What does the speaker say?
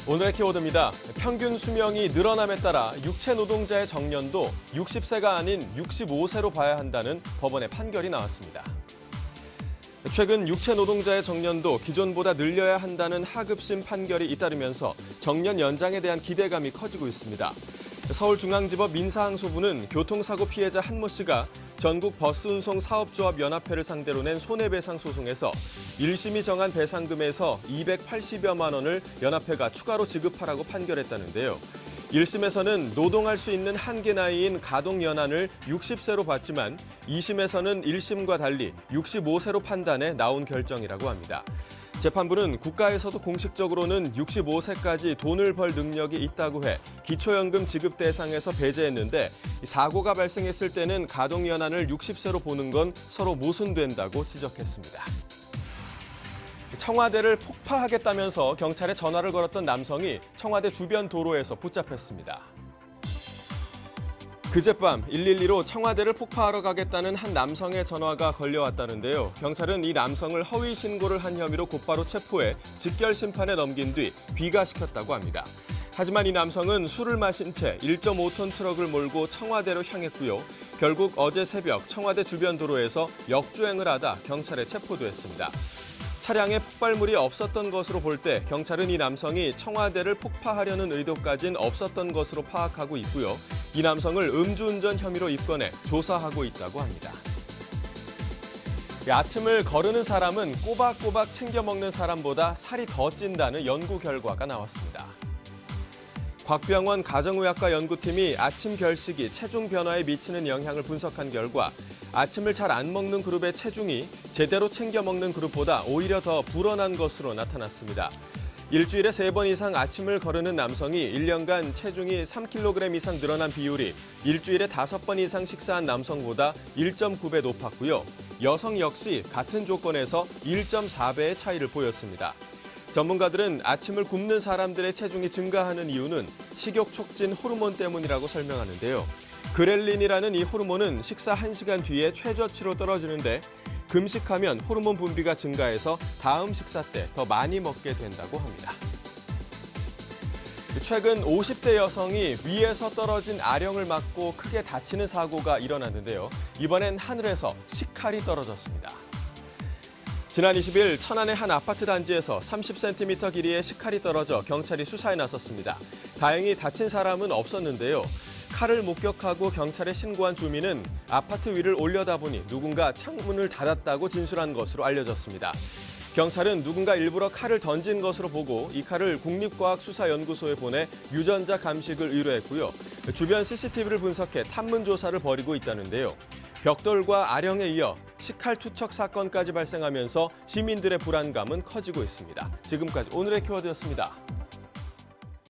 오늘의 키워드입니다. 평균 수명이 늘어남에 따라 육체 노동자의 정년도 60세가 아닌 65세로 봐야 한다는 법원의 판결이 나왔습니다. 최근 육체 노동자의 정년도 기존보다 늘려야 한다는 하급심 판결이 잇따르면서 정년 연장에 대한 기대감이 커지고 있습니다. 서울중앙지법 민사항소부는 교통사고 피해자 한모 씨가 전국 버스운송 사업조합 연합회를 상대로 낸 손해배상 소송에서 1심이 정한 배상금에서 280여만 원을 연합회가 추가로 지급하라고 판결했다는데요. 1심에서는 노동할 수 있는 한계 나이인 가동연한을 60세로 봤지만 2심에서는 1심과 달리 65세로 판단해 나온 결정이라고 합니다. 재판부는 국가에서도 공식적으로는 65세까지 돈을 벌 능력이 있다고 해 기초연금 지급 대상에서 배제했는데 사고가 발생했을 때는 가동연한을 60세로 보는 건 서로 모순된다고 지적했습니다. 청와대를 폭파하겠다면서 경찰에 전화를 걸었던 남성이 청와대 주변 도로에서 붙잡혔습니다. 그젯밤 112로 청와대를 폭파하러 가겠다는 한 남성의 전화가 걸려왔다는데요. 경찰은 이 남성을 허위 신고를 한 혐의로 곧바로 체포해 직결 심판에 넘긴 뒤 귀가시켰다고 합니다. 하지만 이 남성은 술을 마신 채 1.5톤 트럭을 몰고 청와대로 향했고요. 결국 어제 새벽 청와대 주변 도로에서 역주행을 하다 경찰에 체포됐습니다. 차량에 폭발물이 없었던 것으로 볼 때 경찰은 이 남성이 청와대를 폭파하려는 의도까지는 없었던 것으로 파악하고 있고요. 이 남성을 음주운전 혐의로 입건해 조사하고 있다고 합니다. 아침을 거르는 사람은 꼬박꼬박 챙겨 먹는 사람보다 살이 더 찐다는 연구 결과가 나왔습니다. 곽병원 가정의학과 연구팀이 아침 결식이 체중 변화에 미치는 영향을 분석한 결과 아침을 잘 안 먹는 그룹의 체중이 제대로 챙겨 먹는 그룹보다 오히려 더 불어난 것으로 나타났습니다. 일주일에 3번 이상 아침을 거르는 남성이 1년간 체중이 3kg 이상 늘어난 비율이 일주일에 5번 이상 식사한 남성보다 1.9배 높았고요. 여성 역시 같은 조건에서 1.4배의 차이를 보였습니다. 전문가들은 아침을 굶는 사람들의 체중이 증가하는 이유는 식욕 촉진 호르몬 때문이라고 설명하는데요. 그렐린이라는 이 호르몬은 식사 1시간 뒤에 최저치로 떨어지는데 금식하면 호르몬 분비가 증가해서 다음 식사 때 더 많이 먹게 된다고 합니다. 최근 50대 여성이 위에서 떨어진 아령을 맞고 크게 다치는 사고가 일어났는데요. 이번엔 하늘에서 식칼이 떨어졌습니다. 지난 20일 천안의 한 아파트 단지에서 30cm 길이의 식칼이 떨어져 경찰이 수사에 나섰습니다. 다행히 다친 사람은 없었는데요. 칼을 목격하고 경찰에 신고한 주민은 아파트 위를 올려다보니 누군가 창문을 닫았다고 진술한 것으로 알려졌습니다. 경찰은 누군가 일부러 칼을 던진 것으로 보고 이 칼을 국립과학수사연구소에 보내 유전자 감식을 의뢰했고요. 주변 CCTV를 분석해 탐문 조사를 벌이고 있다는데요. 벽돌과 아령에 이어 식칼 투척 사건까지 발생하면서 시민들의 불안감은 커지고 있습니다. 지금까지 오늘의 키워드였습니다.